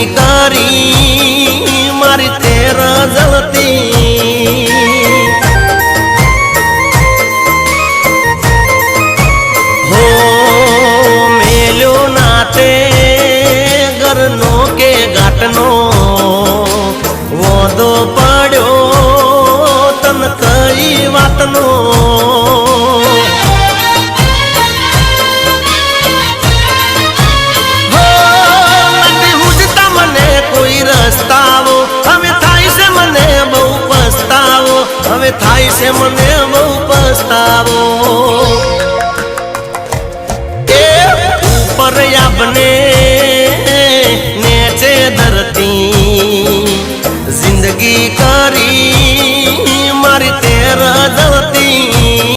કરી મારી તેર જલતી હો મેલ્યો નાતે ઘરનો કે ઘાટનો વોદો પડ્યો તન કઈ વાતનો